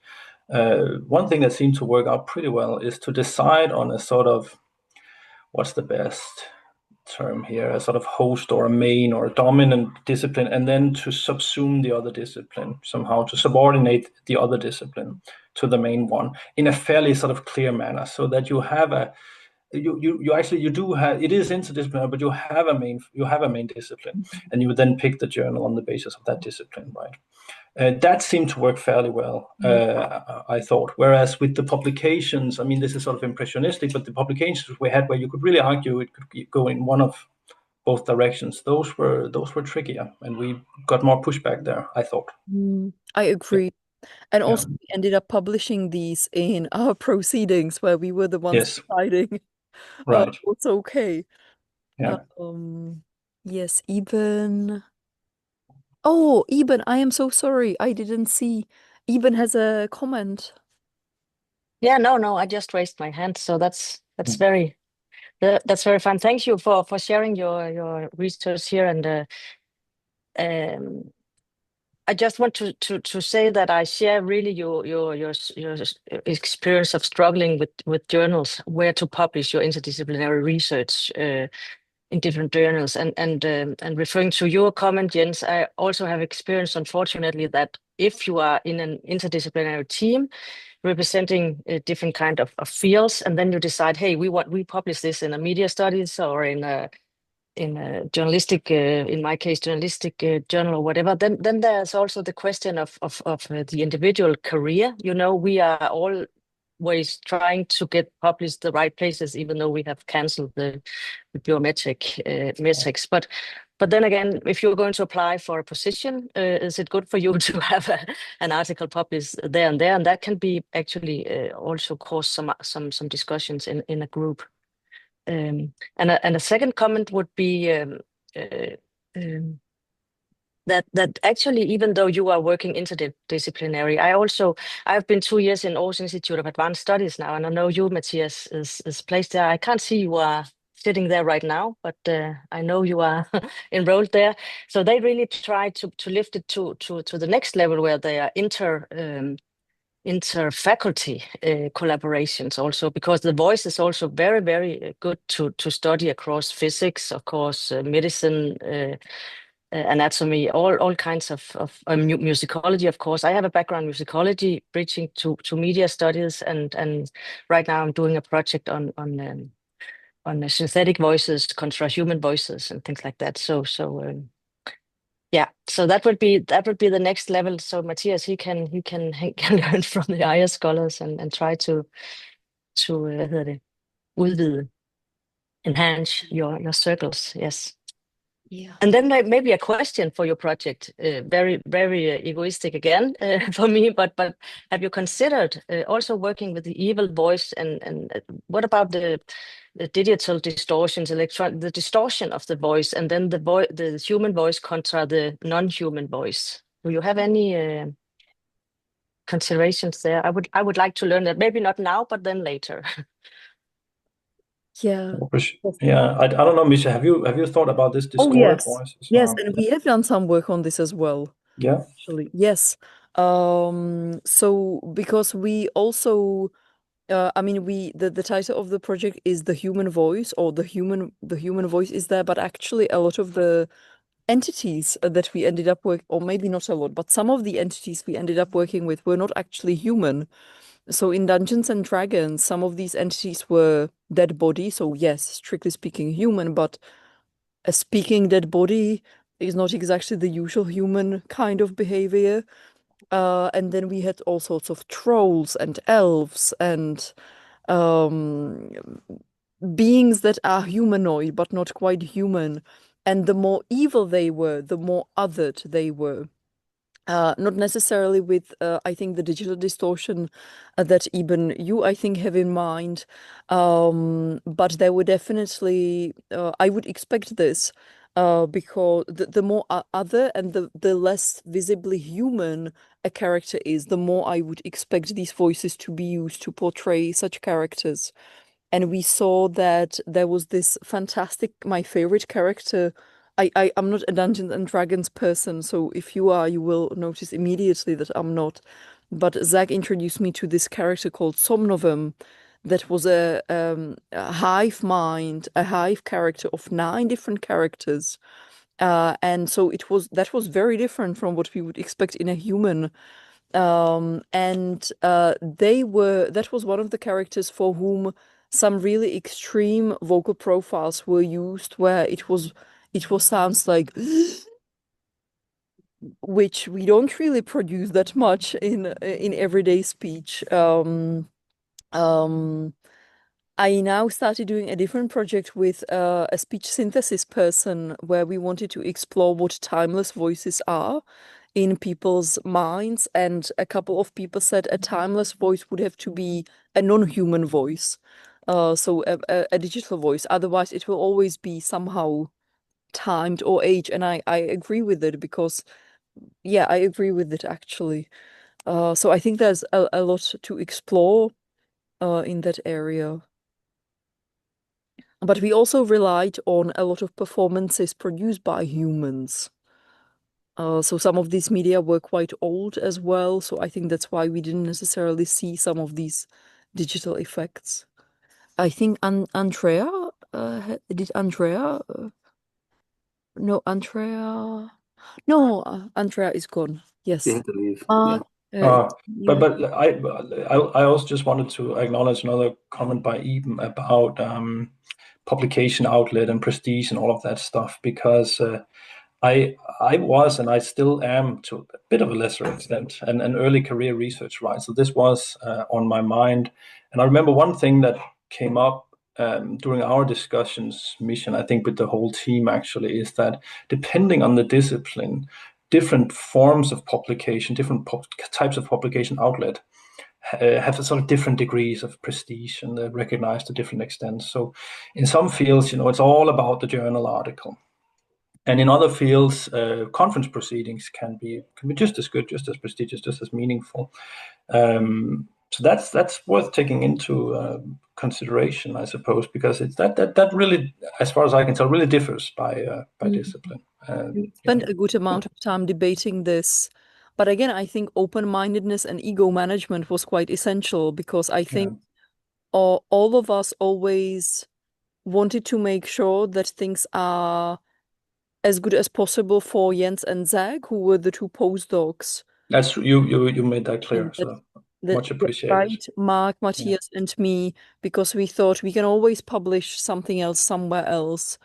One thing that seemed to work out pretty well is to decide on a sort of, what's the best term here, a sort of host or a main or a dominant discipline, and then to subsume the other discipline somehow, to subordinate the other discipline to the main one in a fairly sort of clear manner, so that you have a you do have, it is interdisciplinary, but you have a main discipline, and you would then pick the journal on the basis of that discipline, right? That seemed to work fairly well, I thought. Whereas with the publications, I mean, this is sort of impressionistic, but the publications we had where you could really argue it could go in one of both directions, those were trickier, and we got more pushback there, I thought. I agree. And also we ended up publishing these in our proceedings where we were the ones deciding what's okay. Yeah. Yes, Eben. Oh, Eben, I am so sorry. I didn't see. Eben has a comment. Yeah, no, I just raised my hand, so that's very fun. Thank you for sharing your research here, and I just want to say that I share really your experience of struggling with journals, where to publish your interdisciplinary research in different journals, and referring to your comment, Jens, I also have experienced, unfortunately, that if you are in an interdisciplinary team representing different kind of fields, and then you decide, hey, we publish this in a media studies or in a journalistic, in my case, journalistic journal or whatever, then there's also the question of the individual career. You know, we are always trying to get published the right places, even though we have cancelled the biometric metrics. But then again, if you're going to apply for a position, is it good for you to have an article published there and there? And that can be actually also cause some discussions in a group. And a second comment would be that actually, even though you are working interdisciplinary, I've been 2 years in Aarhus Institute of Advanced Studies now, and I know you, Mathias, is placed there. I can't see you are sitting there right now, but I know you are enrolled there. So they really try to lift it to the next level, where they are inter-faculty collaborations also, because the voice is also very, very good to study across physics, of course, medicine, anatomy, all kinds of musicology, of course. I have a background in musicology, bridging to media studies, and right now I'm doing a project on synthetic voices contra human voices and things like that. So yeah, so that would be the next level. So Mathias, he can learn from the higher scholars and try to udvide, enhance your circles. Yes. Yeah. And then maybe a question for your project, very, very egoistic again for me, but have you considered also working with the evil voice, and what about the digital distortions, the distortion of the voice, and then the human voice contra the non-human voice? Do you have any considerations there? I would like to learn that, maybe not now, but then later. Yeah. Yeah, I don't know, Míša, have you thought about this distorted voice as well? Yes, and we have done some work on this as well. Yeah. Actually, yes. So because we also, I mean, the title of the project is The Human Voice, or the human voice is there, but actually a lot of the entities that we ended up with, or maybe not a lot, but some of the entities we ended up working with were not actually human. So in Dungeons and Dragons, some of these entities were dead body. So yes, strictly speaking, human, but a speaking dead body is not exactly the usual human kind of behavior. And then we had all sorts of trolls and elves and beings that are humanoid but not quite human. And the more evil they were, the more othered they were. Not necessarily with, I think, the digital distortion that even you, I think, have in mind. But there were definitely, I would expect this, because the more other and the less visibly human a character is, the more I would expect these voices to be used to portray such characters. And we saw that there was this fantastic, my favorite character. I'm not a Dungeons and Dragons person, so if you are, you will notice immediately that I'm not. But Zach introduced me to this character called Somnovum, that was a hive mind, a hive character of 9 different characters. And so that was very different from what we would expect in a human. And that was one of the characters for whom some really extreme vocal profiles were used, where it was sounds like which we don't really produce that much in everyday speech. I now started doing a different project with a speech synthesis person, where we wanted to explore what timeless voices are in people's minds, and a couple of people said a timeless voice would have to be a non-human voice, so a digital voice. Otherwise, it will always be somehow timed or aged, and I agree with it, because yeah, I agree with it actually. So I think there's a lot to explore in that area. But we also relied on a lot of performances produced by humans. So some of these media were quite old as well. So I think that's why we didn't necessarily see some of these digital effects. I think Andrea, did Andrea? No, Andrea. No, Andrea is gone. Yes. You had to leave. Mark, But I also just wanted to acknowledge another comment by Eaton about publication outlet and prestige and all of that stuff, because I was, and I still am to a bit of a lesser extent, an early career research writer. So this was on my mind. And I remember one thing that came up during our discussions, Míša, and I think with the whole team actually, is that depending on the discipline, different forms of publication, different types of publication outlet have a sort of different degrees of prestige, and they're recognized to different extents. So in some fields, it's all about the journal article. And in other fields, conference proceedings can be just as good, just as prestigious, just as meaningful. So that's worth taking into consideration, I suppose, because it's that really, as far as I can tell, really differs by discipline. We spent a good amount of time debating this, but again, I think open-mindedness and ego management was quite essential, because I think all of us always wanted to make sure that things are as good as possible for Jens and Zach, who were the 2 postdocs. That's you made that clear, so much appreciated. Right, Mark, Mathias, and me, because we thought we can always publish something else somewhere else.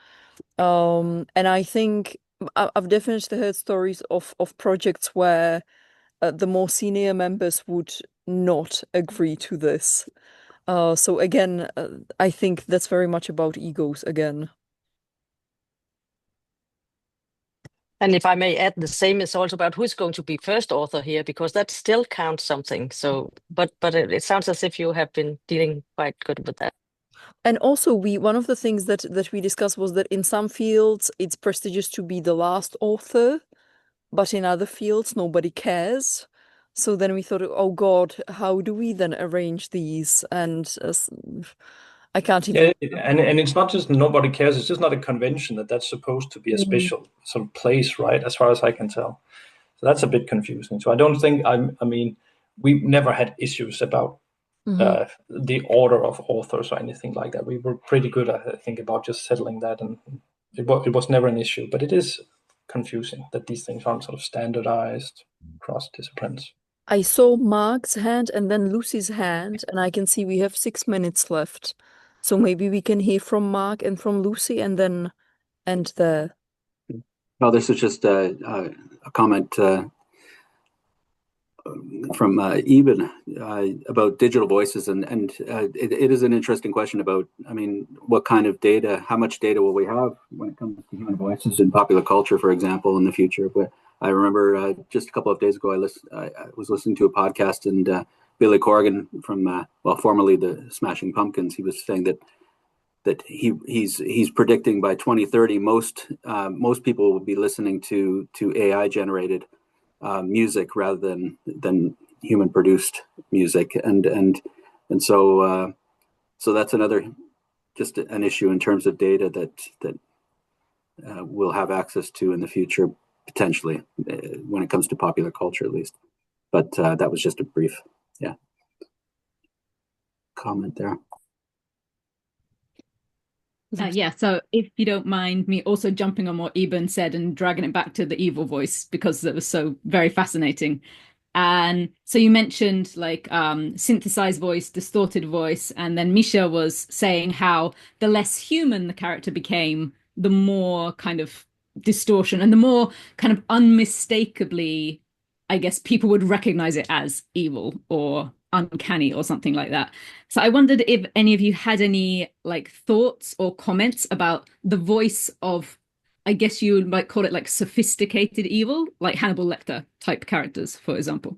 And I think I've definitely heard stories of projects where the more senior members would not agree to this. So again, I think that's very much about egos again. And if I may add, the same is also about who's going to be first author here, because that still counts something. So, but it sounds as if you have been dealing quite good with that. And also, one of the things that we discussed was that in some fields it's prestigious to be the last author, but in other fields nobody cares. So then we thought, oh God, how do we then arrange these? And I can't even. Yeah, and it's not just nobody cares. It's just not a convention that's supposed to be a special sort of place, right? As far as I can tell. So that's a bit confusing. So I don't think I mean, we never had issues about the order of authors or anything like that. We were pretty good, I think, about just settling that, and it was never an issue. But it is confusing that these things aren't sort of standardized across disciplines. I saw Mark's hand and then Lucy's hand, and I can see we have 6 minutes left. So maybe we can hear from Mark and from Lucy and then end there. Well, this is just a comment from Eben about digital voices, and it is an interesting question about, I mean, what kind of data, how much data will we have when it comes to human voices in popular culture, for example, in the future? But I remember just a couple of days ago, I was listening to a podcast, and Billy Corgan from formerly the Smashing Pumpkins, he was saying that he's predicting by 2030 most people will be listening to AI generated music rather than human produced music, and so that's another just an issue in terms of data that we'll have access to in the future, potentially, when it comes to popular culture at least. But that was just a brief comment there. So if you don't mind me also jumping on what Eben said and dragging it back to the evil voice, because that was so very fascinating. And so you mentioned like synthesized voice, distorted voice, and then Míša was saying how the less human the character became, the more kind of distortion and the more kind of unmistakably, I guess, people would recognize it as evil or uncanny or something like that. So I wondered if any of you had any like thoughts or comments about the voice of, I guess you might call it like sophisticated evil, like Hannibal Lecter type characters, for example.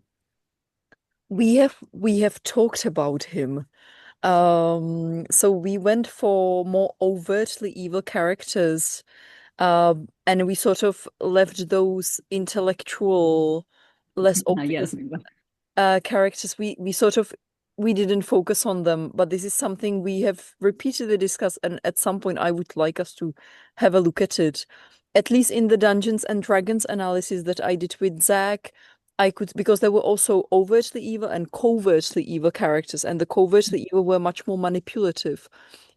We have talked about him. So we went for more overtly evil characters, and we sort of left those intellectual, less obvious characters. We didn't focus on them, but this is something we have repeatedly discussed, and at some point I would like us to have a look at it. At least in the Dungeons and Dragons analysis that I did with Zach, I could, because there were also overtly evil and covertly evil characters, and the covertly evil were much more manipulative.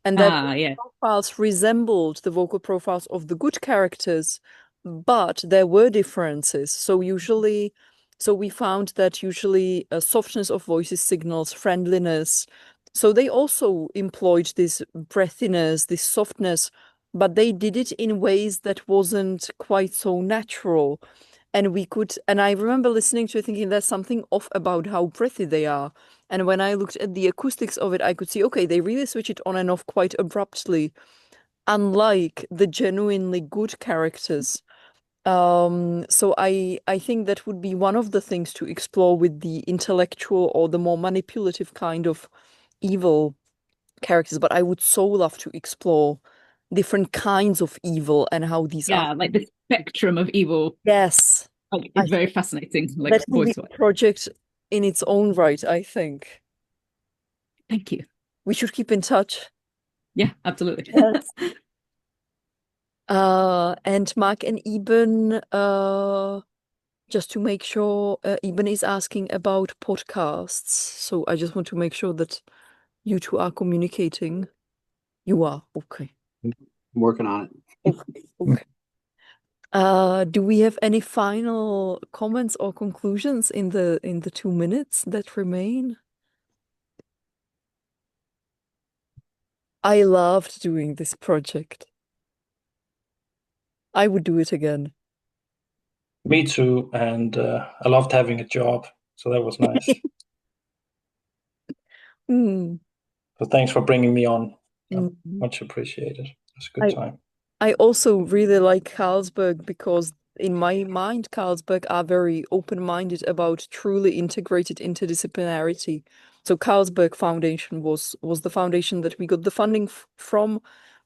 And their profiles resembled the vocal profiles of the good characters, but there were differences. So we found that usually softness of voices signals friendliness. So they also employed this breathiness, this softness, but they did it in ways that wasn't quite so natural. And I remember listening to it thinking there's something off about how breathy they are. And when I looked at the acoustics of it, I could see, okay, they really switch it on and off quite abruptly, unlike the genuinely good characters. So I think that would be one of the things to explore with the intellectual or the more manipulative kind of evil characters. But I would so love to explore different kinds of evil and how these are. Like the spectrum of evil. Yes. Like, it's very fascinating. Like that will be a project in its own right, I think. Thank you. We should keep in touch. Yeah, absolutely. Yes. And Mark and Eben, just to make sure, Eben is asking about podcasts. So I just want to make sure that you two are communicating. You are, okay. I'm working on it. Okay. Do we have any final comments or conclusions in the 2 minutes that remain? I loved doing this project. I would do it again. Me too, and I loved having a job, so that was nice. So thanks for bringing me on. Much appreciated. It's a good time. I also really like Carlsberg because in my mind, Carlsberg are very open-minded about truly integrated interdisciplinarity. So Carlsberg Foundation was the foundation that we got the funding from.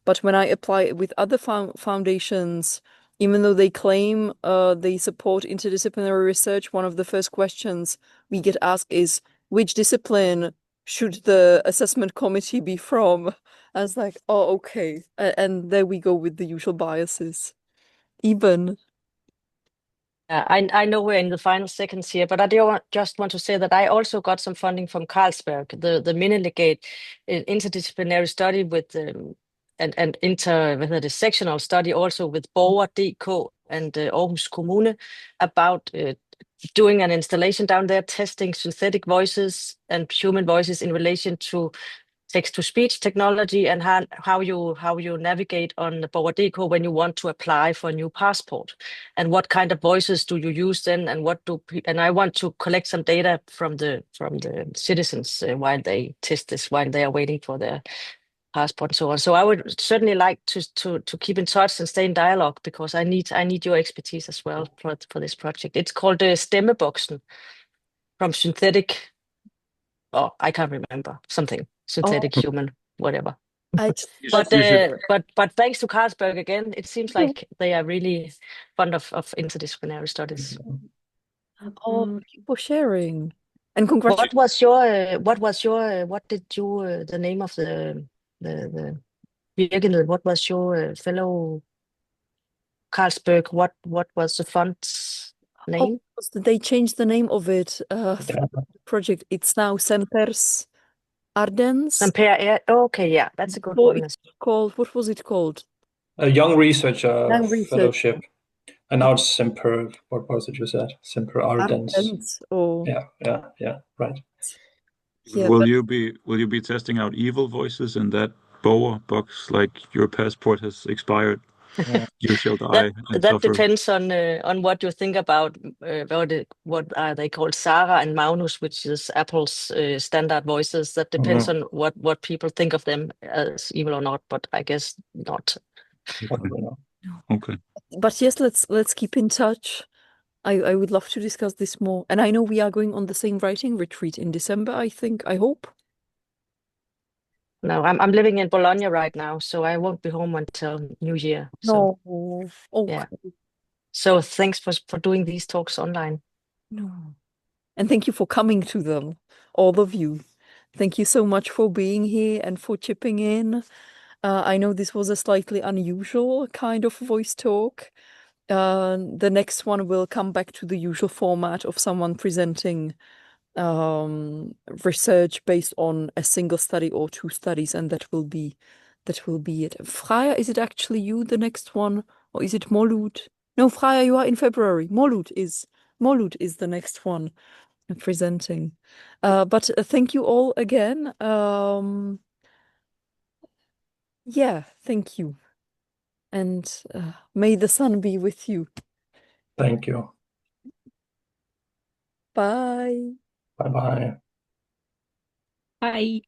But when I apply it with other foundations, even though they claim they support interdisciplinary research, one of the first questions we get asked is, which discipline should the assessment committee be from? I was like, oh, okay. And there we go with the usual biases. Eben. I know we're in the final seconds here, but I just want to say that I also got some funding from Carlsberg, the Miniligate interdisciplinary study with and sectional study also with Borger.dk and Aarhus Kommune about doing an installation down there, testing synthetic voices and human voices in relation to text-to-speech technology and how you navigate on the Borger.dk when you want to apply for a new passport, and what kind of voices do you use then, and I want to collect some data from the citizens while they test this, while they are waiting for their passport and so on. So I would certainly like to keep in touch and stay in dialogue, because I need your expertise as well for this project. It's called Stemmeboksen, from synthetic. Oh, I can't remember, something synthetic human, whatever. But thanks to Carlsberg again, it seems like they are really fond of interdisciplinary studies. Oh, thank you for sharing. And What congratulations. what did you the name of the Virginal, what was your fellow Carlsberg, what was the fund's name? They changed the name of it for the project. It's now Semper's Ardens. Okay, yeah, that's a good one. It's called, what was it called? A young researcher Research. fellowship. And now it's Semper, what was it you said? Semper Ardens. Yeah, right. Yeah, will you be testing out evil voices in that BOA box, like your passport has expired? You shall die. That depends on what you think about what are they called, Sarah and Magnus, which is Apple's standard voices. That depends on what people think of them as evil or not, but I guess not. Okay. But yes, let's keep in touch. I would love to discuss this more. And I know we are going on the same writing retreat in December, I hope. No, I'm living in Bologna right now, so I won't be home until New Year. So, no. Okay. Yeah. So thanks for doing these talks online. No. And thank you for coming to them, all of you. Thank you so much for being here and for chipping in. I know this was a slightly unusual kind of voice talk. The next one will come back to the usual format of someone presenting research based on a single study or two studies, and that will be it. Freya, is it actually you, the next one, or is it Molud? No, Freya, you are in February. Molud is the next one presenting. But thank you all again. Yeah, thank you. And may the sun be with you. Thank you. Bye. Bye-bye. Bye.